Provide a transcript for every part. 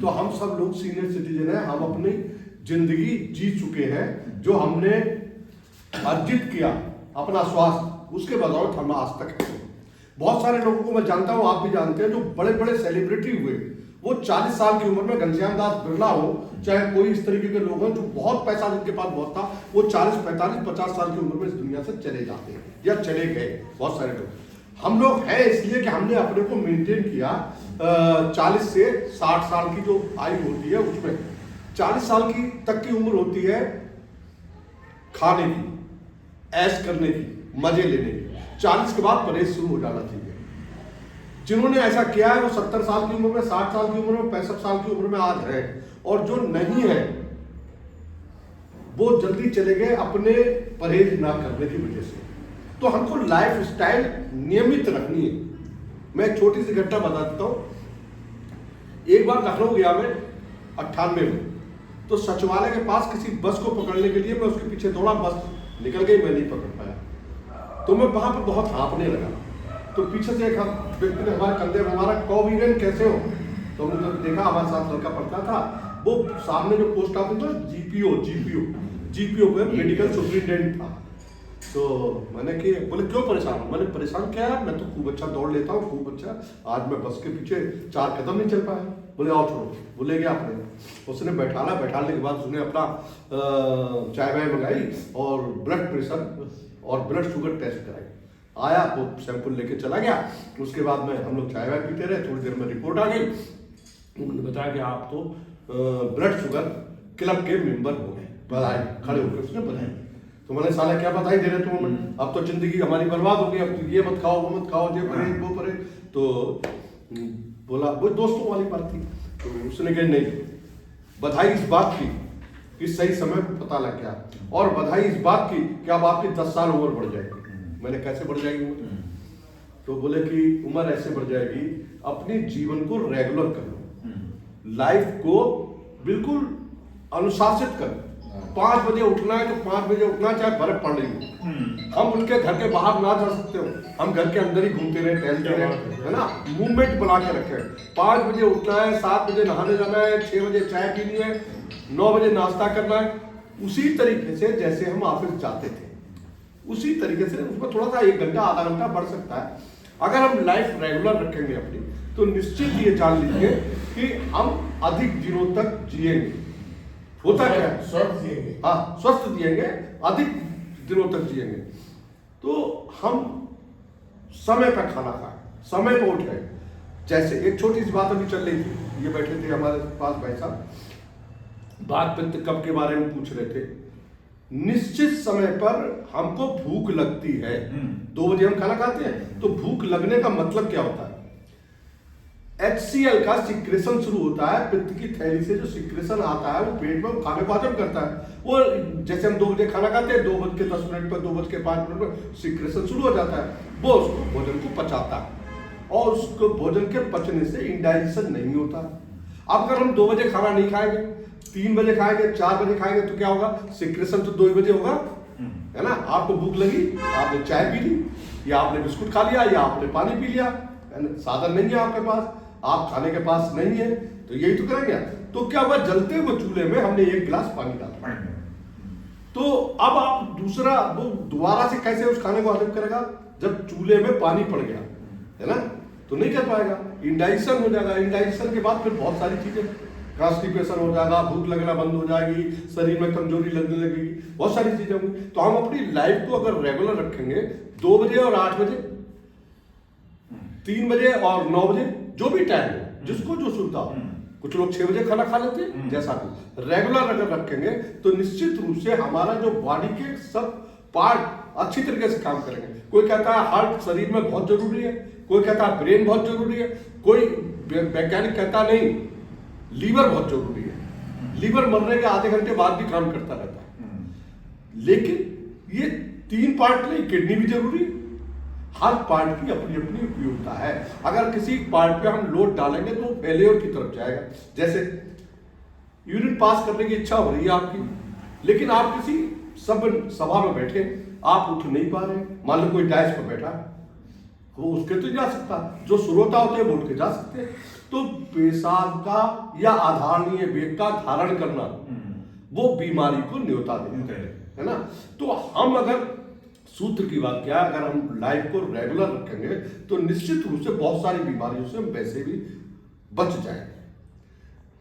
तो हम सब लोग सीनियर सिटीजन हैं, हम अपनी जिंदगी जी चुके हैं, जो हमने अर्जित किया अपना स्वास्थ्य, उसके बदौलत हम आज तक हैं। बहुत सारे लोगों को मैं जानता हूँ, आप भी जानते हैं, जो बड़े बड़े सेलिब्रिटी हुए, वो 40 साल की उम्र में, घनश्याम दास बिरला हो, चाहे कोई इस तरीके के लोग हैं जो बहुत पैसा जिनके पास बहुत था, वो 40, 45, 50 साल की उम्र में इस दुनिया से चले जाते हैं या चले गए। बहुत सारे लोग, हम लोग हैं इसलिए कि हमने अपने को मेंटेन किया। 40 से 60 साल की जो आयु होती है, उसमें 40 साल की तक की उम्र होती है खाने की, ऐश करने की, मजे लेने की। 40 के बाद परहेज शुरू हो जाना चाहिए। जिन्होंने ऐसा किया है वो 70 साल की उम्र में, 60 साल की उम्र में, 65 साल की उम्र में आज है, और जो नहीं है वो जल्दी चले गए अपने परहेज ना करने की वजह से। तो हमको लाइफ स्टाइल नियमित रखनी है। मैं एक छोटी सी घटना बता देता हूं। एक बार लखनऊ गया मैं 98 में, तो सचिवालय के पास किसी बस को पकड़ने के लिए मैं उसके पीछे दौड़ा, बस निकल गई, मैं नहीं पकड़ पाया। तो मैं वहां पर बहुत हाँफने लगा। तो पीछे से एक व्यक्ति ने हमारे कंधे में हमारा, कौवीरन कैसे हो? तो हमने जब देखा, हमारे साथ लड़का पढ़ता था, वो सामने जो पोस्ट ऑफिस था, जीपीओ पे मेडिकल सुपरिटेंडेंट था। तो मैंने कि बोले क्यों परेशान हूँ? मैंने परेशान क्या है, मैं तो खूब अच्छा दौड़ लेता हूँ, खूब अच्छा, आज मैं बस के पीछे 4 कदम नहीं चल पाया। बोले आओ छोड़ो, बोले गया आपने। उसने बैठाने के बाद उसने अपना चाय वाय मंगाई और ब्लड प्रेशर और ब्लड शुगर टेस्ट कराई। आया वो सैंपल लेके चला गया। उसके बाद में हम लोग चाय वाय पीते रहे, थोड़ी देर में रिपोर्ट आ गई। उन्होंने बताया कि आप तो ब्लड शुगर क्लब के मेंबर हो गए। बधाई, खड़े होकर उसने बधाई। तो मैंने, साला क्या बधाई दे रहे तुम हमें, अब तो जिंदगी हमारी बर्बाद हो गई, अब तो ये मत खाओ, वो मत खाओ, ये परहेज वो परहेज। तो बोला, वो दोस्तों वाली बात थी। तो उसने कहा नहीं, बधाई इस बात की कि सही समय पर पता लग गया, और बधाई इस बात की कि अब आपकी 10 साल उम्र बढ़ जाएगी। मैंने, कैसे बढ़ जाएगी उम्र? तो बोले कि उम्र ऐसे बढ़ जाएगी, अपने जीवन को रेगुलर कर लो, लाइफ को बिल्कुल अनुशासित कर। 5 बजे उठना है तो 5 बजे उठना, चाहे बर्फ पड़ रही हो। हम उनके घर के बाहर ना जा सकते हो, हम घर के अंदर ही घूमते रहे, टहलते रहे, है ना, मूवमेंट बना के रखे। 5 बजे उठना है, 7 बजे नहाने जाना है, 6 बजे चाय पीनी है, 9 बजे नाश्ता करना है। उसी तरीके से जैसे हम ऑफिस जाते थे, उसी तरीके से उसमें थोड़ा सा 1 घंटा आधा घंटा बढ़ सकता है। अगर हम लाइफ रेगुलर रखेंगे अपनी, तो निश्चित ये जान लीजिए कि हम अधिक दिनों तक जिएंगे। होता क्या है, स्वस्थ जिएंगे। हाँ, स्वस्थ जिएंगे, अधिक दिनों तक जिएंगे। तो हम समय पर खाना खाएं, समय पर उठे। जैसे एक छोटी सी बात अभी चल रही थी, ये बैठे थे हमारे पास भाई साहब, बात पित्त कब के बारे में पूछ रहे थे। निश्चित समय पर हमको भूख लगती है, 2 बजे हम खाना खाते हैं, तो भूख लगने का मतलब क्या होता है? HCl का सिक्रेशन शुरू होता है, पित्त की थैली से जो सिक्रेशन आता है वो पेट में खाने को हजम करता है। वो जैसे हम 2 बजे खाना खाते हैं, 2:10 पर, 2:05 पर सिक्रेशन शुरू हो जाता है, वो उसको भोजन को पचाता है, और उसको भोजन के पचने से इंडाइजेशन नहीं होता। अब अगर हम 2 बजे खाना नहीं खाएंगे, 3 बजे खाएंगे, 4 बजे खाएंगे, तो क्या होगा? सिक्रेशन तो 2 बजे होगा, है ना। आपको भूख लगी, आपने चाय पी ली, या आपने बिस्कुट खा लिया, या आपने पानी पी लिया, साधन नहीं है आपके पास, आप खाने के पास नहीं है, तो यही तो करेंगे। तो क्या हुआ? जलते हुए चूल्हे में हमने 1 गिलास पानी डाला, तो अब आप दूसरा वो दोबारा से कैसे उस खाने को हजम करेगा? जब चूल्हे में पानी पड़ गया, है ना, तो नहीं कर पाएगा, इंडाइजेशन हो जाएगा। इंडाइजेशन के बाद फिर बहुत सारी चीजें, कॉन्स्टिपेशन हो जाएगा, भूख लगना बंद हो जाएगी, शरीर में कमजोरी लगने लगेगी, बहुत सारी चीजें होंगी। तो हम अपनी लाइफ को अगर रेगुलर रखेंगे, 2 बजे और 8 बजे, 3 बजे और 9 बजे, जो भी टाइम हो, जिसको जो सुविधा हो। कुछ लोग 6 बजे खाना खा लेते हैं, जैसा भी रेगुलर अगर रखेंगे, तो निश्चित रूप से हमारा जो बॉडी के सब पार्ट अच्छी तरीके से काम करेंगे। कोई कहता है हार्ट शरीर में बहुत जरूरी है, कोई कहता है ब्रेन बहुत जरूरी है, कोई वैज्ञानिक कहता नहीं लीवर बहुत जरूरी है। लीवर मरने के आधे घंटे बाद भी काम करता रहता है। लेकिन ये 3 पार्ट नहीं, किडनी भी जरूरी है। हर पार्ट की अपनी अपनी उपयोगिता है। अगर किसी पार्ट पे हम लोड डालेंगे तो फेलियर की तरफ जाएगा। जैसे यूरिन पास करने की इच्छा हो रही है आपकी, लेकिन आप किसी सभा में बैठे, आप उठ नहीं पा रहे, मान लो कोई डायस पर बैठा, वो उसके तो जा सकता, जो श्रोता होते हैं वो उठ के जा सकते हैं। तो पेशाब का या आधारणीय वेग का धारण करना वो बीमारी को न्योता देता है ना। तो हम अगर सूत्र की बात क्या, अगर हम लाइफ को रेगुलर रखेंगे तो निश्चित रूप से बहुत सारी बीमारियों से हम वैसे भी बच जाएंगे।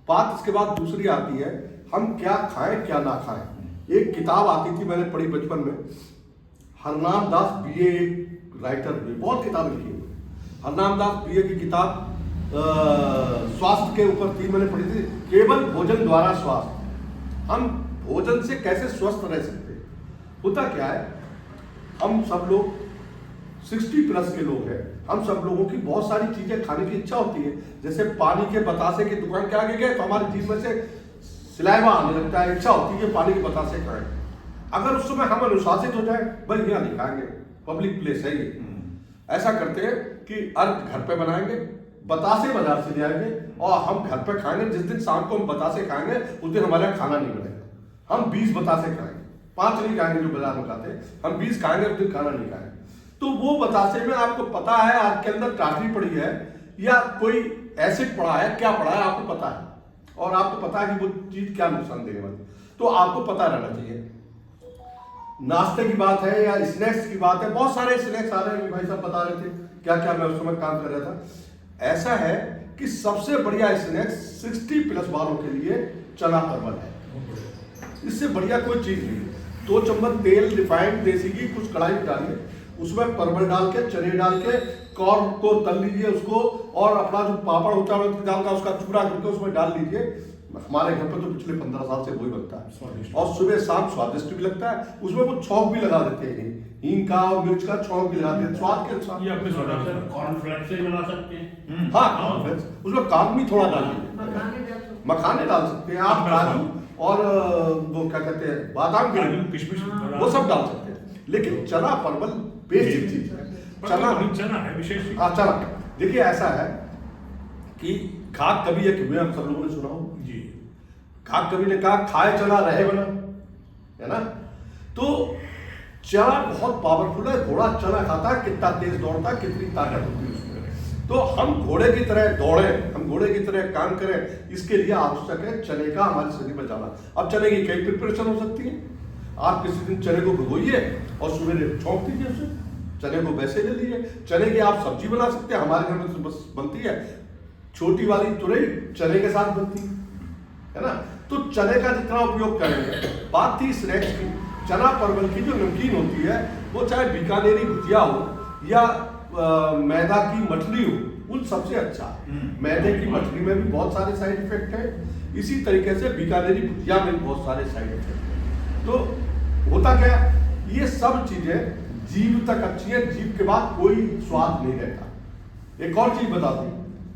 बात इसके बाद दूसरी आती है हम क्या खाएं क्या ना खाएं। एक किताब आती थी, मैंने पढ़ी बचपन में, हरनाम दास बीए एक राइटर हुए, बहुत किताब लिखी हुई। हरनाम दास बीए की किताब स्वास्थ्य के ऊपर थी, मैंने पढ़ी थी, केवल भोजन द्वारा स्वास्थ्य। हम भोजन से कैसे स्वस्थ रह सकते हैं। होता क्या है, हम सब लोग 60+ के लोग हैं, हम सब लोगों की बहुत सारी चीजें खाने की इच्छा होती है। जैसे पानी के बतासे की दुकान के आगे गए तो हमारी जीभ में से सिलाइवा आने लगता है, इच्छा होती है कि पानी के बतासे खाएं। अगर उस समय हम अनुशासित हो जाए, भाई यहाँ नहीं खाएंगे, पब्लिक प्लेस है ये, ऐसा करते हैं कि अर्घ घर पे बनाएंगे, बतासे बाजार से ले आएंगे और हम घर पे खाएंगे। जिस दिन शाम को हम बतासे खाएंगे उस दिन हमारे यहाँ खाना नहीं बनेगा। हम 20 बतासे खाएंगे, 5 नहीं खाएंगे जो बाजार में खाते हैं, हम 20 खाएंगे, उस दिन खाना नहीं खाएंगे। तो वो बतासे में आपको पता है आपके अंदर टाटरी पड़ी है या कोई एसिड पड़ा है, क्या पड़ा है आपको पता है, और आपको पता है कि वो चीज क्या नुकसान देने वाली, तो आपको पता रहना चाहिए। नाश्ते की बात है या स्नैक्स की बात है, बहुत सारे स्नैक्स आ रहे हैं, भाई साहब बता रहे थे क्या क्या, मैं उस समय काम कर रहा था। ऐसा है कि सबसे बढ़िया स्नैक्स 60+ वालों के लिए चना परवल है, इससे बढ़िया कोई चीज नहीं। 2 चम्मच तेल रिफाइंड देसी घी कुछ कढ़ाई में डालिए, उसमें परवल डाल के, चने डाल के, कॉर्न को तल लीजिए उसको, और अपना जो पापड़ होता है दाल का उसका चूड़ा करके उसमें डाल लीजिए। हमारे घर पर तो पिछले 15 साल से वही बनता है और सुबह शाम स्वादिष्ट भी लगता है। उसमें वो छौंक भी लगा देते हैं, हींग का और मिर्च का छौंक भी लगा देते हैं स्वाद के अनुसार। ये अपने कॉर्नफ्लेक्स से बना सकते हैं। हाँ, कॉर्नफ्लेक्स, उसमें काजू भी थोड़ा डाल लीजिए, मखाने डाल सकते हैं आप, काजू और वो क्या कहते हैं बादाम के किशमिश वो सब डाल सकते हैं। लेकिन चना परवल बेसिक चीज है। चना है विशेष। हाँ चना, देखिए ऐसा है कि खाक कभी एक हुए, हम सब लोगों ने सुना हो जी, खाक कभी ने कहा खाए चना रहे बना, है ना। तो चना बहुत पावरफुल है, घोड़ा चना खाता है, कितना तेज दौड़ता है, कितनी ताकत होती है उसमें। तो हम घोड़े की तरह दौड़े, हम घोड़े की तरह काम करें, इसके लिए आवश्यक है चने का हमारे शरीर में जाना। अब चने की कई प्रिपरेशन हो सकती है। आप किसी दिन चने को भिगोइए और सुबह छौंक दीजिए उसे, चने को वैसे ले लीजिए। चने की आप सब्जी बना सकते हैं, हमारे घर में तो बस बनती है छोटी वाली तुरई, चने के साथ बनती है ना। तो चने का जितना उपयोग करेंगे। बात थी स्नैक्स की, चना परवल की जो नमकीन होती है, वो चाहे बीकानेरी भुजिया हो या मैदा की मठली हो, उन सबसे अच्छा। मैदे की मठली में भी बहुत सारे साइड इफेक्ट हैं, इसी तरीके से बीकानेरी भुजिया में भी बहुत सारे साइड इफेक्ट हैं। तो होता क्या, ये सब चीजें जीभ तक अच्छी है, जीभ के बाद कोई स्वाद नहीं रहता। एक और चीज बता दूं,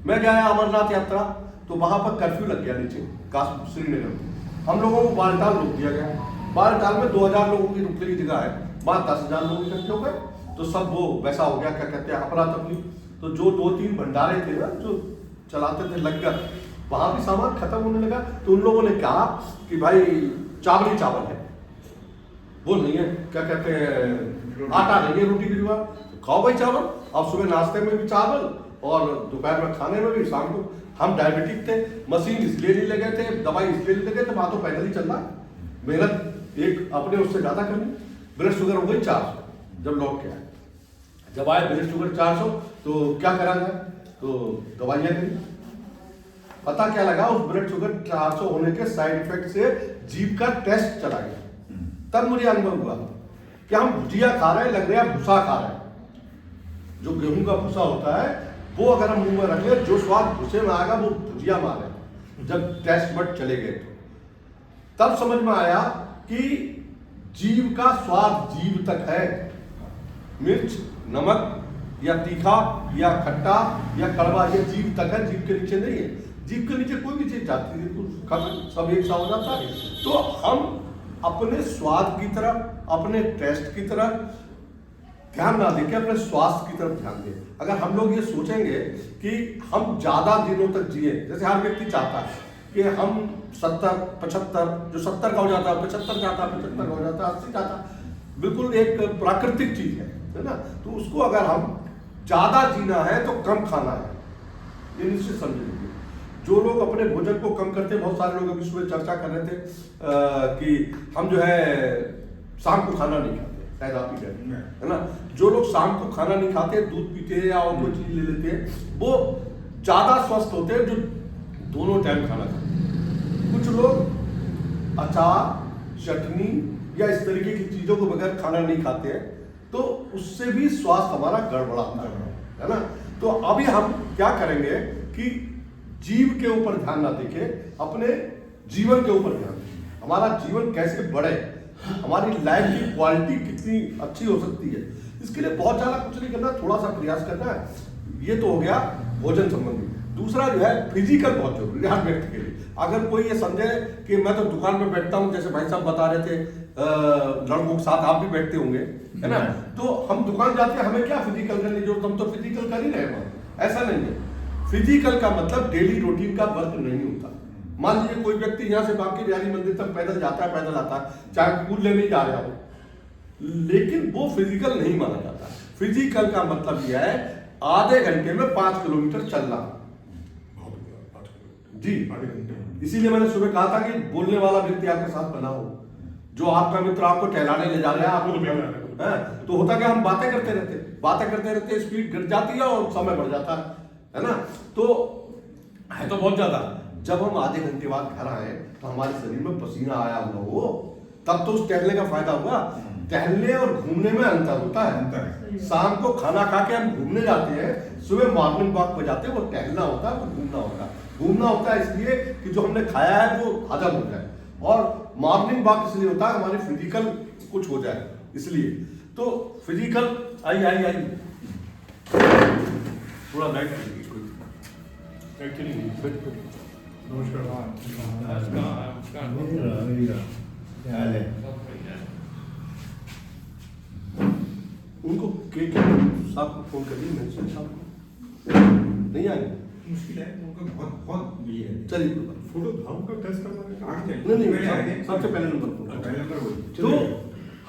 मैं गया अमरनाथ यात्रा, तो वहां पर कर्फ्यू लग गया नीचे श्रीनगर। हम लोगों को बालटाल रोक दिया गया। बालटाल में 2000 लोगों की रुकने की जगह है, वहां 10,000 लोग इकट्ठे हो गए, तो सब वो वैसा हो गया, क्या कहते हैं, अफरा तफरी। तो जो 2-3 भंडारे थे ना जो चलाते थे लंगर, वहां भी सामान खत्म होने लगा। तो उन लोगों ने कहा कि भाई चावल ही चावल है, वो नहीं है, क्या कहते हैं, आटा नहीं है रोटी की जुआ, खाओ भाई चावल। अब सुबह नाश्ते में भी चावल और दोपहर में खाने में भी, शाम को। हम डायबिटिक थे, मशीन इसलिए नहीं लगे थे, दवाई इसलिए नहीं लगे थे, वहां तो पैदल ही चल रहा, मेहनत एक अपने उससे ज्यादा करनी। ब्लड शुगर हो गई 400 जब लौट के आए। जब आए ब्लड शुगर 400, तो क्या करा जाए, तो दवाइयां करी। पता क्या लगा, उस ब्लड शुगर 400 होने के साइड इफेक्ट से जीभ का टेस्ट चला गया। तब मुझे अनुभव हुआ कि हम भुजिया खा रहे हैं, लग रहा है भूसा खा रहे हैं। जो गेहूं का भूसा होता है वो अगर हम मुंह में रख ले, जो स्वाद भूसे में आएगा वो भुजिया में आ रहा है। जब टेस्ट बड चले गए तब समझ में आया कि जीभ का स्वाद जीभ तक है। मिर्च, नमक या तीखा या खट्टा या कड़वा, ये जीभ तक है, जीभ के नीचे नहीं है। जीभ के नीचे कोई भी चीज जाती है तो सब एक सा हो जाता है। तो हम अपने स्वाद की तरफ, अपने टेस्ट की तरफ ध्यान ना देके अपने स्वास्थ्य की तरफ ध्यान दें। अगर हम लोग ये सोचेंगे कि हम ज्यादा दिनों तक जिए, जैसे हर व्यक्ति चाहता है कि हम 70-75, जो 70 का हो जाता है 75 चाहता है, 75 का हो जाता है 80 चाहता है, बिल्कुल एक प्राकृतिक चीज है ना। तो उसको अगर हम ज्यादा जीना है तो कम खाना है, ये निश्चित समझ लीजिए। जो लोग अपने भोजन को कम करते हैं, बहुत सारे लोग अभी सुबह चर्चा कर रहे थे कि हम जो है शाम को खाना नहीं खाते, शायद आप ही कहते हैं, है ना। जो लोग शाम को खाना नहीं खाते, दूध पीते हैं या और कोई चीज ले लेते हैं, वो ज्यादा स्वस्थ होते हैं जो दोनों टाइम खाना खाते हैं। कुछ लोग अचार, चटनी या इस तरीके की चीजों को बगैर खाना नहीं खाते हैं, तो उससे भी स्वास्थ्य हमारा गड़बड़ाता है ना। तो अभी हम क्या करेंगे कि जीव के ऊपर ध्यान ना देके अपने जीवन के ऊपर ध्यान दें। हमारा जीवन कैसे बढ़े, हमारी लाइफ की क्वालिटी कितनी अच्छी हो सकती है, इसके लिए बहुत ज्यादा कुछ नहीं करना, थोड़ा सा प्रयास करना है। ये तो हो गया भोजन संबंधी। दूसरा जो है फिजिकल बहुत जरूरी है हर व्यक्ति के लिए। अगर कोई ये समझे कि मैं तो दुकान में बैठता हूँ, जैसे भाई साहब बता रहे थे लड़कों के साथ आप भी बैठते होंगे, है ना, तो हम दुकान जाते हैं, हमें क्या फिजिकल करने की जरूरत, हम तो फिजिकल कर ही रहे हैं। ऐसा नहीं है, फिजिकल का मतलब डेली रूटीन का वर्क नहीं होता। मान लीजिए कोई व्यक्ति यहाँ से बांके बिहारी मंदिर तक पैदल जाता है, पैदल आता है, चाहे फूल लेने जा रहा हो, लेकिन वो फिजिकल नहीं माना जाता। फिजिकल का मतलब यह है आधे घंटे में 5 किलोमीटर चलना। जी, इसीलिए मैंने सुबह कहा था कि बोलने वाला व्यक्ति आपके साथ बना हो, जो आपका मित्र आपको टहलाने ले जा रहा है, आपको तो होता क्या, हम बातें करते रहते स्पीड घट जाती है और समय बढ़ जाता है ना। तो है तो बहुत ज्यादा। जब हम आधे घंटे बाद घर आए तो हमारे शरीर में पसीना आया हुआ हो, तब तो उस टहलने का फायदा हुआ। टहलने और घूमने में अंतर होता है। शाम को खाना खा के हम घूमने जाते हैं, सुबह मॉर्निंग वॉक पे जाते हैं, वो टहलना होता है, वो घूमना होता है। घूमना होता है इसलिए कि जो हमने खाया है वो हजम हो जाए, और मॉर्निंग वॉक इसलिए होता है हमारी फिजिकल कुछ हो जाए, इसलिए। तो फिजिकल आई थोड़ा लाइट उनको केक साहब को फोन करिए, मैं साहब को नहीं आएंगे, मुश्किल है उनका, बहुत ये है। चलिए फोटो हम का टेस्ट करवाने आगे नहीं, सबसे पहले नंबर तो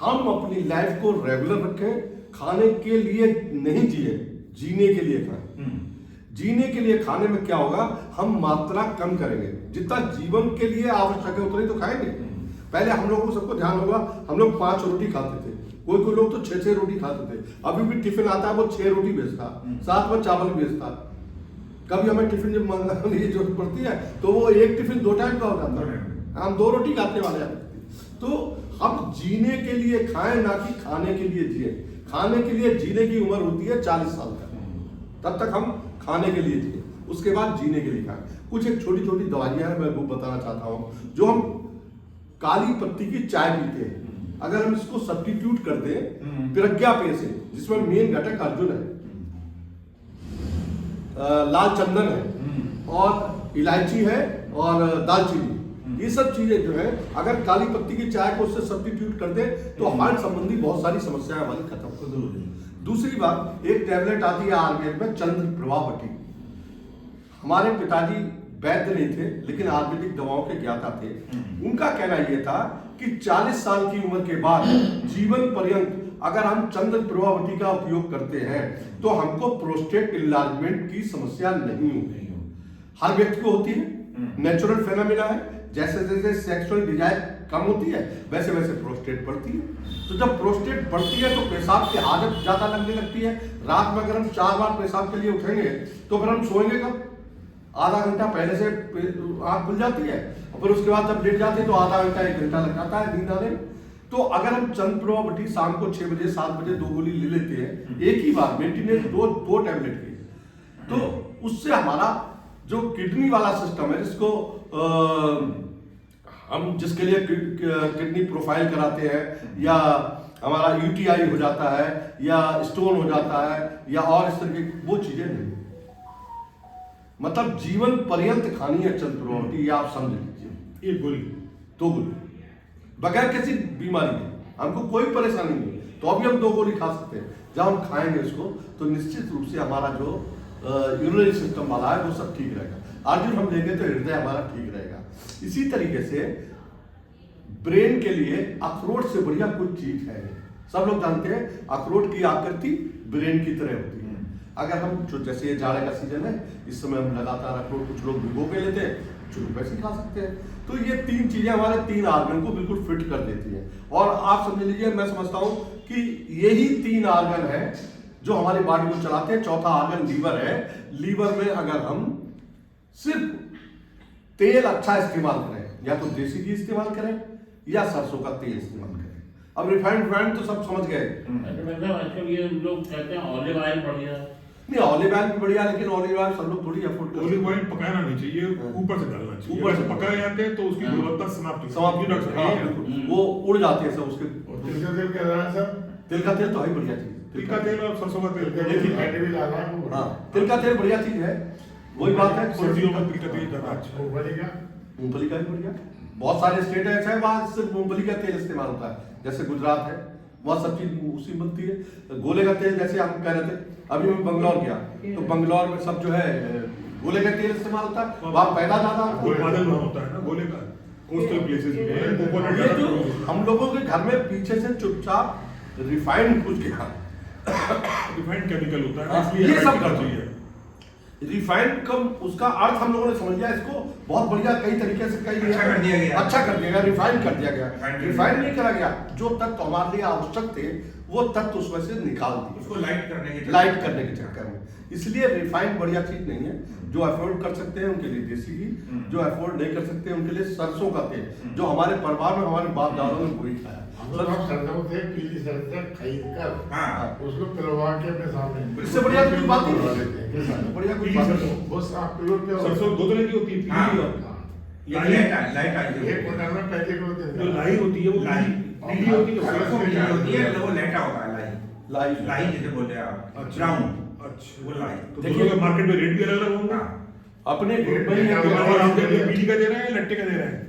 हम अपनी लाइफ को रेगुलर रखें। खाने के लिए नहीं जिए, जीने के लिए खाएं। जीने के लिए खाने में क्या होगा, हम मात्रा कम करेंगे, जितना जीवन के लिए आवश्यक है उतना ही तो खाएंगे। पहले हम लोगों को सबको ध्यान होगा, हम लोग 5 रोटी खाते थे, कोई लोग तो 6 रोटी खाते थे। अभी भी टिफिन आता है, वो 6 रोटी बेचता, साथ में चावल बेचता। कभी हमें टिफिन जब मंगाने की जरूरत पड़ती है तो वो एक टिफिन 2 टाइम का हो जाता है, हम 2 रोटी खाने वाले हैं। तो हम जीने के लिए खाएं, ना कि खाने के लिए जिए। खाने के लिए जीने की उम्र होती है 40 साल तक, तब तक हम खाने के लिए जिए, उसके बाद जीने के लिए खाएं। कुछ एक छोटी छोटी दवाइयां हैं, मैं वो बताना चाहता हूं। जो हम काली पत्ती की चाय पीते हैं, अगर हम इसको सब्स्टिट्यूट कर दें प्रज्ञा पेय से, जिसमें मेन घटक अर्जुन है, लाल चंदन है और इलायची है और दालचीनी, ये सब चीजें जो है अगर काली पत्ती की चाय को उससे सब्स्टिट्यूट कर दे तो हार्ट संबंधी बहुत सारी समस्याएं हमारी खत्म हो जाएंगी। दूसरी बात, एक टैबलेट आती है आयुर्वेद में चंद्र प्रभावटी। हमारे पिताजी वैद्य नहीं थे लेकिन आयुर्वेदिक दवाओं के ज्ञाता थे। उनका कहना यह था कि 40 साल की उम्र के बाद जीवन पर्यंत अगर हम चंद्र प्रभावटी का उपयोग करते हैं तो हमको प्रोस्टेट इनलार्जमेंट की समस्या नहीं होगी। हर व्यक्ति को होती है, नेचुरल फेनोमेना है। जैसे जैसे सेक्सुअल डिजायर कम होती है वैसे वैसे प्रोस्टेट बढ़ती है। तो जब प्रोस्टेट बढ़ती है तो पेशाब की आदत ज्यादा लगने लगती है। रात में अगर हम 4 बार पेशाब के लिए उठेंगे तो फिर हम सोएंगे कब? आधा घंटा पहले से आंख खुल जाती है और फिर उसके बाद जब लेट जाते हैं तो आधा घंटा 1 घंटा लग जाता है नींद आने में। तो अगर हम चंद्र प्रभावटी शाम को 6 बजे 7 बजे 2 गोली ले लेते हैं एक ही बार, मेंटेनेंस 2 टैबलेट की, तो उससे हमारा जो किडनी वाला सिस्टम है, जिसको हम जिसके लिए किडनी प्रोफाइल कराते हैं, या हमारा यूटीआई हो जाता है या स्टोन हो जाता है या और इस तरह की वो चीजें नहीं। मतलब जीवन पर्यंत खानी है चंद्र प्रभावटी, आप समझ लीजिए। 1 गोली 2 गोली बगैर किसी बीमारी के, हमको कोई परेशानी नहीं तो अभी हम 2 गोली खा सकते हैं। जब हम खाएंगे इसको तो निश्चित रूप से हमारा जो यूरिनरी सिस्टम वाला है वो सब ठीक रहेगा। अर्जुन हम लेंगे तो हृदय हमारा ठीक रहेगा। इसी तरीके से ब्रेन के लिए अखरोट से बढ़िया कुछ चीज है। सब लोग जानते हैं अखरोट की आकृति ब्रेन की तरह होती है। अगर हम जो जैसे ये जाड़े का सीजन है, इस समय हम लगातार अखरोट कुछ लोग भिगो के लेते हैं, कुछ लोग वैसे खा सकते हैं। तो ये 3 चीजें हमारे 3 आर्गन को बिल्कुल फिट कर देती हैं। और आप समझ लीजिए, मैं समझता हूँ कि यही 3 आर्गन है जो हमारी बॉडी को चलाते हैं। चौथा आर्गन लीवर है। लीवर में अगर हम सिर्फ तेल अच्छा इस्तेमाल करें, या तो देसी घी इस्तेमाल करें या सरसों का तेल इस्तेमाल करें। अब रिफाइंड तो सब समझ गए। मतलब आजकल ये लोग कहते हैं ऑलिव ऑयल बढ़िया। नहीं, ऑलिव ऑयल भी बढ़िया, लेकिन ऑलिव ऑयल सब लोग थोड़ी अफोर्ड कर ऑलिव ऑयल पकाना नहीं चाहिए, ऊपर से डालना चाहिए। ऊपर से पकाए जाते हैं तो उसकी गुणवत्ता समाप्त हाँ, है। बिल्कुल। वो उड़ जाते हैं सब उसके। तिल का तेल क्या रहा है सर? तिल का तेल तो है बढ़िया चीज। तिल का तेल और सरसों का तेल भी डाला है। हाँ, तिल का तेल बढ़िया चीज है। वही बात है, सर्दियों में तिल का तेल ज्यादा अच्छा है। मूंगफली का भी बढ़िया। बहुत सारे स्टेट ऐसे हैं वहाँ सिर्फ मूंगफली का तेल इस्तेमाल होता है, जैसे गुजरात है, वहाँ सब चीज उसी बनती है। गोले का तेल, जैसे हम कह रहे थे, अभी मैं बंगलौर गया तो बंगलौर में सब जो है गोले का तेल इस्तेमाल होता है। वहाँ पैदा ज्यादा बादल वहाँ होता है ना गोले का, कोस्टल प्लेसेस में। ये जो हम लोगों के घर में पीछे से चुपचाप रिफाइंड कुछ गया, रिफाइंड केमिकल होता है, हाँ, इसलिए ये सब करना करते हैं। रिफाइंड कम उसका अर्थ हम लोगों ने समझ लिया, इसको बहुत बढ़िया कई तरीके से कई अच्छा कर दिया गया। अच्छा कर दिया गया, रिफाइन कर दिया गया। Refined रिफाइन नहीं करा गया, जो तत्व हमारे लिए आवश्यक थे वो तत्व उसमें से निकाल दिए, उसको लाइट करने के चक्कर में। इसलिए रिफाइंड बढ़िया चीज नहीं है। जो अफोर्ड कर सकते हैं उनके लिए देसी घी, जो अफोर्ड नहीं कर सकते उनके लिए सरसों का तेल, जो हमारे परिवार में हमारे बाप दादाओं ने वही खाया। सरसों से पीली सरसों खरीद कर हाँ उसको पिलवा के अपने सामने, इससे बढ़िया तो कोई बात ही नहीं। बढ़िया कोई बात नहीं। वो साफ पिलो के सरसों 2 तरह की होती है, हाँ। पीली और ये लाइट आई एक क्विंटल में पैसे को जो लाई होती है वो पीली होती है। सरसों पीली होती है, वो लाइटा होता है लाई लाई जैसे बोलते हैं आप, अच्छा। ब्राउन अच्छा, वो लाई। तो दोनों के मार्केट में रेट भी अलग अलग होंगे। हाँ। अपने ग्रुप में रेट में और आप पीली का दे रहे हैं, लट्टे का दे रहे हैं?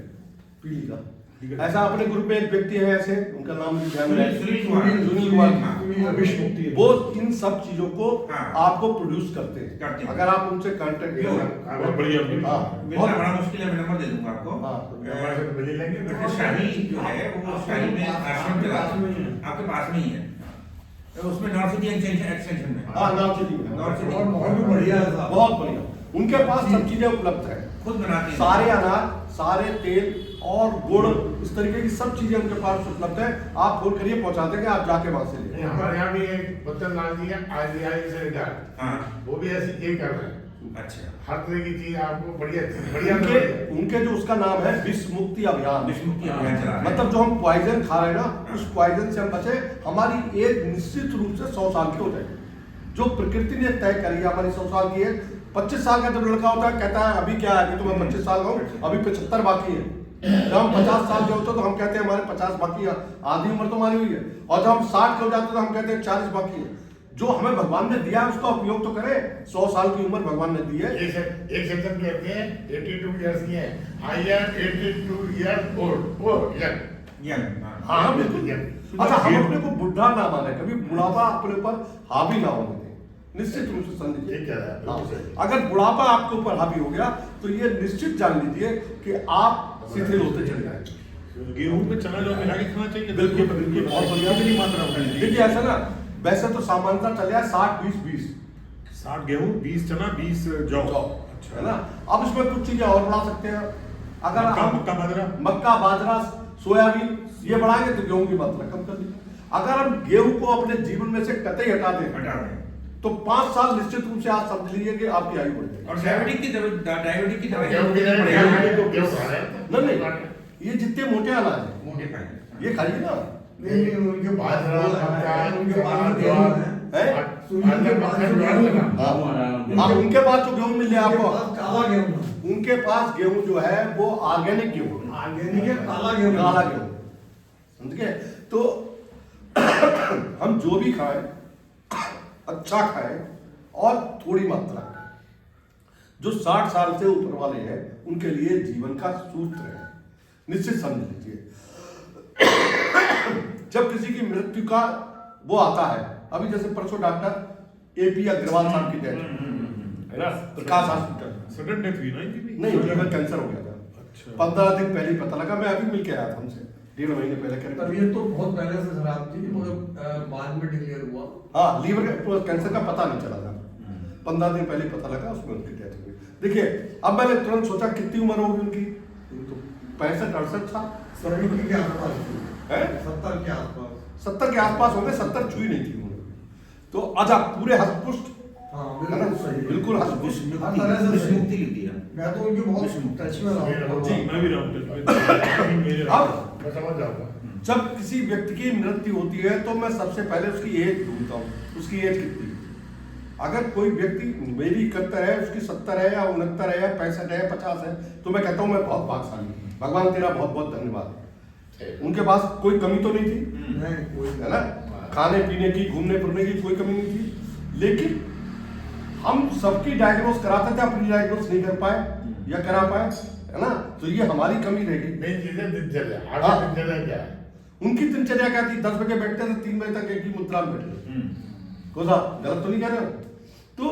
पीली का ठीक है। ऐसा अपने ग्रुप में एक व्यक्ति है ऐसे, उनका नाम मुझे ध्यान नहीं है। सुनील कुमार। सुनील कुमार। हाँ। विश्व मुक्ति है। वो इन सब चीजों को हाँ। आपको प्रोड्यूस करते करते हैं। हैं। अगर आप उनसे कांटेक्ट प्योर। करें। बहुत बढ़िया। हाँ, मिलना बड़ा मुश्किल है, मैं नंबर दे दूंगा आपको। हाँ। हमारे से तो मिल ही लेंगे। वैसे शाही जो है वो शाही में आश्रम चलाते हैं, आपके पास में ही है, उसमें नॉर्थ सिटी एक्सटेंशन में। हाँ, नॉर्थ सिटी में। नॉर्थ सिटी और माहौल भी बढ़िया है साहब। बहुत बढ़िया। उनके पास सब चीजें उपलब्ध है, खुद बनाते हैं। सारे अनाज, सारे तेल और गुड़, इस तरीके की सब चीजें उनके पास उपलब्ध है। आप फोन करिए, पहुंचा देंगे, आप जाके वहां से ले। हमारे यहाँ भी एक बच्चन लाल जी है, IGI से रिटायर, हाँ वो भी ऐसे ये कर रहे हैं। अच्छा। हर तरह की चीज आपको बढ़िया बढ़िया उनके जो उसका नाम है विश्व मुक्ति अभियान। विश्व मुक्ति अभियान चला रहे हैं। मतलब जो हम पॉइजन खा रहे हैं ना, उस पॉइजन से हम बचे, हमारी एज निश्चित रूप से 100 साल की हो जाएगी। जो प्रकृति ने तय करी है हमारी 100 साल की है। 25 साल का जब लड़का होता है, कहता है अभी क्या है, अभी तो मैं 25 साल का हूँ, अभी 75 बाकी है। जब हम 50 साल के होते हैं तो हम कहते हैं हमारे 50 बाकी है, आधी उम्र तो हमारी हुई है। और जब हम 60 के हो जाते हैं तो हम कहते हैं 40 बाकी है। जो हमें भगवान ने दिया है उसका उपयोग तो करें। 100 साल की उम्र भगवान ने दी है। एक सेक्शन कहते हैं 82 इयर्स की है, I am 82 year old. Oh young. हाँ बिल्कुल। अच्छा, हम अपने को बुढ़ा ना माने, कभी बुढ़ापा अपने ऊपर हावी ना होने दें, निश्चित रूप से समझिए। ठीक है। हाँ, अगर बुढ़ापा आपके ऊपर हावी हो गया तो ये निश्चित जान लीजिए कि आप शिथिल होते चले जाएंगे। गेहूं में चना जो मिला के खाना चाहिए। बिल्कुल बिल्कुल, बहुत बढ़िया। कितनी मात्रा होनी चाहिए? देखिए ऐसा ना, वैसे तो सामान्यतः चले 60-20-20 60 गेहूं, 20 चना, 20 जौ। अच्छा, है ना। अब इसमें कुछ चीजें और बढ़ा सकते हैं। अगर हम मक्का बाजरा, मक्का बाजरा सोयाबीन ये बढ़ाएंगे तो गेहूं की मात्रा कम कर दी। अगर हम गेहूं को अपने जीवन में से कतई हटा दें तो 5 साल निश्चित रूप से आप समझ लीजिए कि आपकी आयु बढ़ जाएगी। और डायबिटिक की दवाई नहीं, ये जितने मोटे अनाज है मोटे खाइए। ये खाइए ना। उनके बाजरा हाँ, उनके पास जो गेहूं मिल जाए आपको, काला गेहूं, उनके पास गेहूं जो है वो ऑर्गेनिक गेहूं है। ऑर्गेनिक है, काला गेहूं, काला गेहूं, समझ गए। तो हम जो भी खाएं अच्छा खाएं और थोड़ी मात्रा खाएं। जो 60 साल से ऊपर वाले हैं उनके लिए जीवन का सूत्र है, निश्चित समझ लीजिए। जब किसी की मृत्यु का वो आता है, अभी जैसे परसों डॉक्टर AP अग्रवाल साहब की डेथ है ना, प्रकाश हॉस्पिटल। सडन डेथ हुई ना इनकी? नहीं, उन्हें कैंसर हो गया था। अच्छा। 15 दिन पहले पता लगा। मैं अभी मिल के आया था उनसे, 1.5 महीने पहले करीब। तबीयत तो बहुत पहले से खराब थी, मगर बाद में डिक्लेयर हुआ। हाँ, लीवर कैंसर का पता नहीं चला था। 15 दिन पहले पता लगा उसमें उनकी डेथ हो गई। देखिए अब मैंने तुरंत सोचा कितनी उम्र होगी उनकी, तो 65-68 साल 70 के आसपास थी। है, 70 के आसपास। 70 के आसपास होंगे, 70 छुई नहीं थी उन्होंने। तो अच्छा पूरे हस्तपुष्ट हाँ है ना, बिल्कुल सही है। बिल्कुल हस्तपुष्ट। हर तरह से सही। मुक्ति लिख दिया। मैं तो उनकी बहुत टच में रहा हूँ। जी। मैं भी रहा हूँ मेरे अब मैं समझ जाऊंगा। जब किसी व्यक्ति की मृत्यु होती है तो मैं सबसे पहले उसकी एज ढूंढता हूँ, उसकी एज कितनी है। अगर कोई व्यक्ति मेरी 71 है, उसकी 70 है या 69 है या 65 है 50 है, तो मैं कहता हूँ मैं बहुत भाग्यशाली हूँ, भगवान तेरा बहुत बहुत धन्यवाद। उनके पास कोई कमी तो नहीं थी, नहीं कोई है ना, खाने पीने की घूमने फिरने की कोई कमी नहीं थी। लेकिन हम सबकी डायग्नोस कराते थे, अपनी डायग्नोस नहीं कर पाए या करा पाए, है ना, तो ये हमारी कमी रह गई। मेन चीज है दिनचर्या। हाँ। आपकी दिनचर्या क्या है? उनकी दिनचर्या क्या थी, 10 बजे बैठते थे 3 बजे तक एक ही मुद्रा में बैठे। कोसा गलत तो नहीं कह रहे हो? तो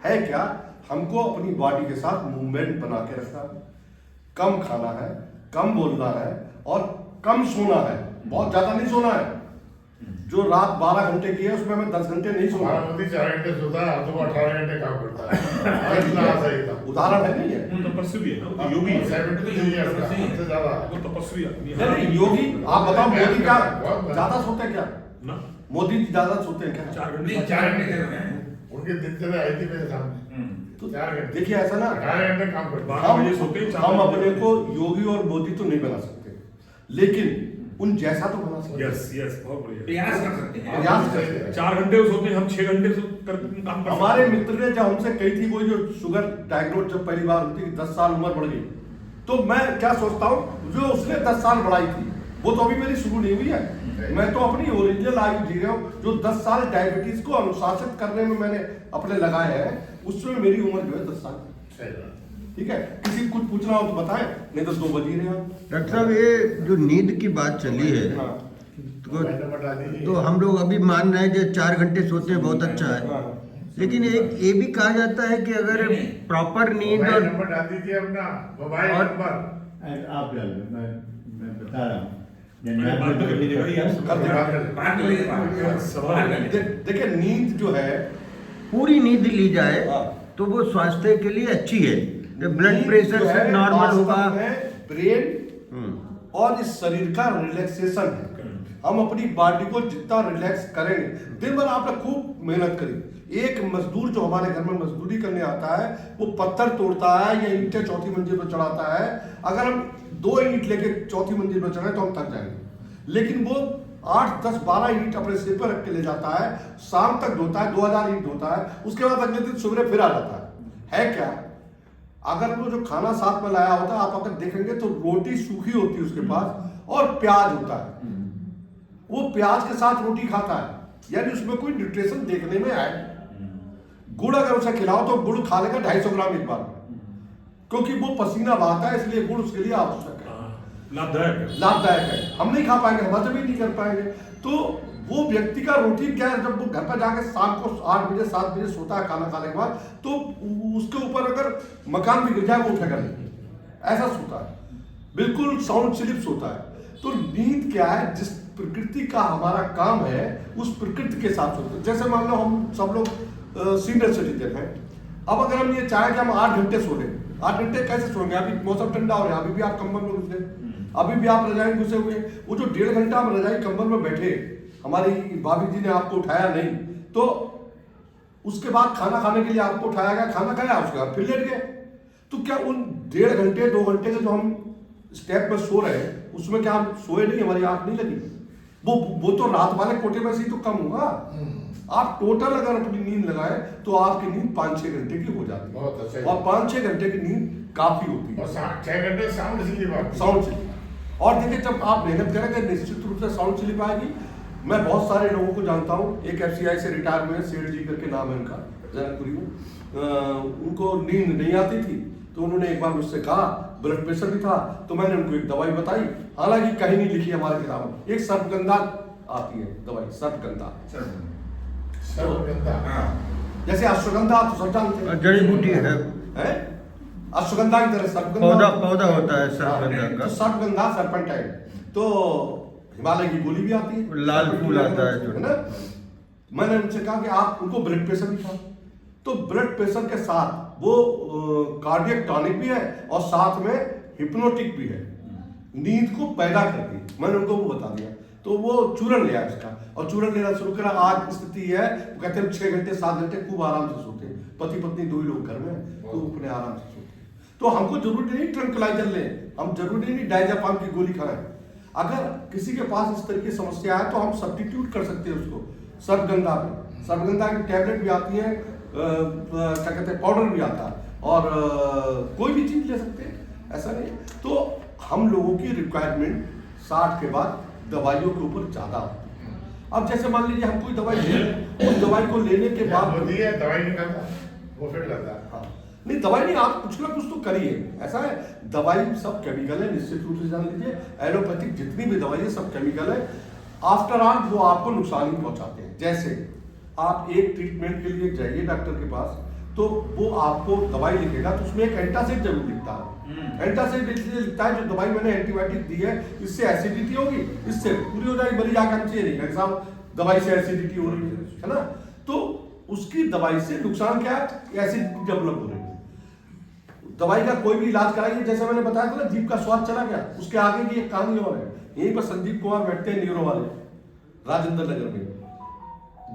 है क्या, हमको अपनी बॉडी के साथ मूवमेंट बना के रखना है, कम खाना है, कम बोलना है और कम सोना है, बहुत ज्यादा नहीं सोना है। जो रात 12 घंटे की है उसमें मैं 10 घंटे नहीं सोना। हमारा मोदी 4 घंटे सोता है, तो वो 18 घंटे काम करता है। इतना सही था। उदाहरण है नहीं है? वो तपस्वी भी है ना, वो योगी है। 73 years का, सबसे ज्यादा। वो तपस्वी आदमी है। नहीं नहीं, योगी आप बताओ मोदी क्या बहुत- ज्यादा सोते हैं क्या? ना मोदी जी ज्यादा सोते हैं क्या? 4 नहीं, घंटे 4 घंटे कर रहे हैं। उनकी दिनचर्या आई थी मेरे सामने। तो 4 घंटे। देखिए ऐसा ना, 18 घंटे काम करता है। 12 बजे सोते हैं, 4 हम बजे अपने को योगी और मोदी तो नहीं बना सकते, लेकिन उन जैसा तो बना सकते हैं। यस यस बहुत बढ़िया। प्रयास कर सकते हैं। प्रयास करते हैं। 4 घंटे सोते हैं, हम 6 घंटे काम कर हमारे सकते हैं। मित्र ने जब हमसे कही थी कोई जो शुगर डायग्नोज जब पहली बार होती 10 साल उम्र बढ़ गई, तो मैं क्या सोचता हूँ, जो उसने 10 साल बढ़ाई थी वो तो अभी मेरी शुरू नहीं हुई है। मैं तो अपनी ओरिजिनल आयु जी रहा हूँ, जो 10 साल डायबिटीज को अनुशासित करने में मैंने अपने लगाए हैं, उसमें मेरी उम्र जो है 10 साल। सही बात। ठीक है, किसी को कुछ पूछना हो तो बताएं, नहीं तो 2 बज ही रहे हैं। डॉक्टर साहब ये जो नींद की बात चली है हाँ, मोबाइल नंबर डाल दीजिए। तो हम लोग अभी मान रहे हैं कि 4 घंटे सोते हैं बहुत अच्छा है, हाँ। लेकिन एक ये भी कहा जाता है कि अगर नहीं। प्रॉपर नींद मोबाइल और नंबर डाल दीजिए अपना, मोबाइल और- नंबर। आप डाल दो, मैं बता रहा हूँ। मैंने बात तो कर लीजिएगा, ये आप कर देगा। बात कर लीजिए, बात। सवाल बात कर लीजिए। देखिए नींद जो है, पूरी नींद ली जाए हाँ। तो वो स्वास्थ्य के लिए अच्छी है, ब्लड नींद प्रेशर जो से है, नॉर्मल वास्तव होगा। में ब्रेन हम्म, और इस शरीर का रिलैक्सेशन है। हम अपनी बॉडी को जितना रिलैक्स करेंगे, दिन भर आपने खूब मेहनत करी, एक मजदूर जो हमारे घर में मजदूरी करने आता है वो पत्थर तोड़ता है या ईंटें 4थी मंजिल पर चढ़ाता है, अगर हम 2 ईंट लेके 4थी मंजिल पर चढ़े तो हम थक जाएंगे, लेकिन वो 8, 10, 12 ईंट अपने सिर पर रख के ले जाता है, शाम तक ढोता है, 2000 ईंट ढोता है, उसके बाद अगले दिन सुबह फिर आ जाता है क्या? अगर वो जो खाना साथ में लाया होता है, आप अगर देखेंगे तो रोटी सूखी होती है उसके पास और प्याज होता है, वो प्याज के साथ रोटी खाता है, यानी उसमें कोई न्यूट्रिशन देखने में आए। गुड़ अगर उसे खिलाओ तो गुड़ खा लेगा 250 ग्राम एक बार में, क्योंकि वो पसीना बहाता है, इसलिए गुड़ उसके लिए आवश्यक है, लाभदायक है। लाभदायक है। हम नहीं खा पाएंगे, हजम ही नहीं कर पाएंगे। तो वो व्यक्ति का रूटीन क्या है, जब वो घर पर जाके शाम को 8 बजे 7 बजे सोता है खाना खाने के बाद, तो उसके ऊपर अगर मकान भी गिर जाए वो उठेगा नहीं, ऐसा सोता है, बिल्कुल साउंड स्लीप सोता है। तो नींद क्या है, जिस प्रकृति का हमारा काम है उस प्रकृति के साथ सोते हैं। जैसे मान लो हम सब लोग सीनियर सिटीजन हैं, अब अगर हम ये चाहें कि हम 8 घंटे सो लें, 8 घंटे कैसे सोएंगे? अभी मौसम ठंडा हो रहा है, अभी भी आप कंबल में घुसे, अभी भी आप रजाई में घुसे हुए, वो जो 1.5 घंटा हम रजाई कंबल में बैठे, हमारी भाभी जी ने आपको उठाया नहीं, तो उसके बाद खाना खाने के लिए आपको उठाया गया, खाना खाया, उसके बाद फिर लेट गए, तो क्या उन 1.5 घंटे 2 घंटे के जो हम स्टेप में सो रहे हैं उसमें क्या हम सोए नहीं, हमारी आंख नहीं लगी? वो तो रात वाले कोटे में से ही तो कम होगा। आप टोटल अगर अपनी नींद लगाए तो आपकी नींद 5-6 घंटे की हो जाती बहुत अच्छा है, है। और 5-6 घंटे की नींद काफी होती है, और 6 घंटे साउंड स्लीप आती है। Sound sleep. और देखिए जब आप मेहनत करेंगे निश्चित रूप से साउंड स्लीप आएगी। मैं बहुत सारे लोगों को जानता हूँ, एक FCI से रिटायर हुए, सेठ जी करके नाम है उनका, जनकपुरी में, उनको नींद नहीं आती थी, तो उन्होंने एक बार मुझसे कहा, ब्लड प्रेशर भी था, तो मैंने उनको एक दवाई बताई, हालांकि कहीं नहीं लिखी हमारे किताब में, एक सर्पगंधा आती है दवाई, सर्पगंधा, सर्वगंधा। हाँ। जैसे अश्वगंधा तो सब जानते हैं, जड़ी बूटी है, हैं? अश्वगंधा की तरह सर्पगंधा पौधा होता है सर्पगंधा तो का, सर्पगंधा सर्पेंटाइन, तो हिमालय की गोली भी आती है, लाल फूल आता है जो। है ना। मैंने उनसे कहा कि आप, उनको ब्लड प्रेशर भी था, तो ब्लड प्रेशर के साथ वो कार्डियक टॉनिक भी है और साथ में हिप्नोटिक भी है, नींद को पैदा करती है। मैंने उनको वो बता दिया, तो वो चूरन लिया इसका और चूरन लेना शुरू करा। आज स्थिति है, वो कहते हैं 6 घंटे 7 घंटे खूब आराम से सोते हैं, पति पत्नी 2 ही लोग घर में, तो अपने आराम से सोते हैं। तो हमको जरूरी नहीं ट्रंक्लाइजर लें, हम जरूरी नहीं डायजापाम की गोली खाएं। अगर किसी के पास इस तरह की समस्या है तो हम सब्स्टिट्यूट कर सकते हैं उसको सर्वगंधा में। सर्वगंधा की टैबलेट भी आती है, क्या कहते हैं पाउडर भी आता है, और कोई भी चीज ले सकते हैं, ऐसा नहीं। तो हम लोगों की रिक्वायरमेंट 60 के बाद दवाइयों के ऊपर ज्यादा होती है। अब जैसे मान लीजिए हम कोई दवाई ले रहे हैं, उस दवाई को लेने के बाद होती है, दवाई नहीं खाता, वो फिर लाता है। हाँ, नहीं दवाई नहीं, आप कुछ ना कुछ तो करिए। ऐसा है, दवाई सब केमिकल है, निश्चित रूप से जान लीजिए। एलोपैथिक जितनी भी दवाई है सब केमिकल है। आफ्टर ऑल वो आपको नुकसान ही पहुंचाते हैं। जैसे आप एक ट्रीटमेंट के लिए जाइए डॉक्टर के पास, तो वो आपको दवाई लिखेगा तो उसमें एक एंटासिड जरूर लिखता है। एंटासिड इसलिए लिखता है, जो दवाई मैंने एंटीबायोटिक दी है इससे एसिडिटी होगी, इससे पूरी हो जाएगी, मरीज आकर हमसे नहीं कहेगा साहब दवाई से एसिडिटी हो रही है ना। तो उसकी दवाई से नुकसान क्या है, एसिडिटी डेवलप हो रही है। दवाई का कोई भी इलाज कराइए, जैसे मैंने बताया था ना, जीभ का स्वाद चला गया, उसके आगे की एक कहानी और है। यहीं पर संदीप कुमार बैठते हैं न्यूरो वाले, राजेंद्र नगर में।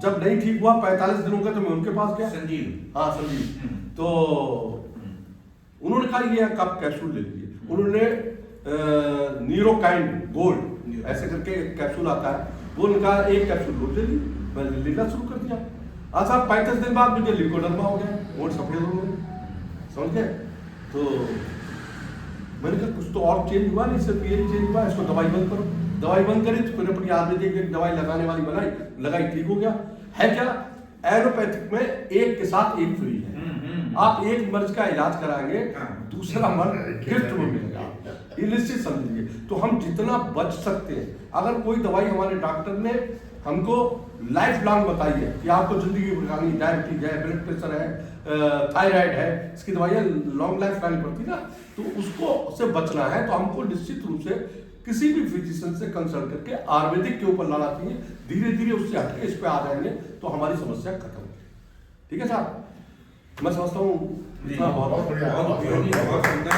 जब नहीं ठीक हुआ 45 दिनों का, तो मैं उनके पास गया, संजीव, हाँ संजीव, तो उन्होंने कहा ये कप कैप्सूल ले लीजिए। उन्होंने न्यूरोकाइंड गोल्ड ऐसे करके एक कैप्सूल आता है, वो उनका एक कैप्सूल रोज ले ली, मैंने लेना शुरू कर दिया। अच्छा 35 दिन बाद मुझे लिकोडर्मा हो गया, और सफेद हो गए, समझ गए। तो मैंने कहा कुछ तो और चेंज हुआ नहीं, सिर्फ ये चेंज हुआ, इसको दवाई बंद करो। दवाई बंद करी तो फिर अपनी आयुर्वेदिक एक दवाई लगाने वाली लगाई, ठीक हो गया। है क्या, एलोपैथिक में एक के साथ एक फ्री है। आप एक मर्ज का इलाज कराएंगे, दूसरा मर्ज गिफ्ट में मिलेगा, ये निश्चित समझिए। तो हम जितना बच सकते हैं, अगर कोई दवाई हमारे डॉक्टर ने हमको लाइफ लॉन्ग बताई है कि आपको जिंदगी भर, डायबिटीज है, ब्लड प्रेशर है, थायराइड है, इसकी दवाइयाँ लॉन्ग लाइफ खानी पड़ती ना, तो उसको से बचना है तो हमको निश्चित रूप से किसी भी फिजिशियन से कंसल्ट करके आयुर्वेदिक के ऊपर लाना चाहिए। धीरे धीरे उससे हटके इस पे आ जाएंगे तो हमारी समस्या खत्म होगी। ठीक है साहब, मैं समझता हूँ बहुत बढ़िया, बहुत सुंदर।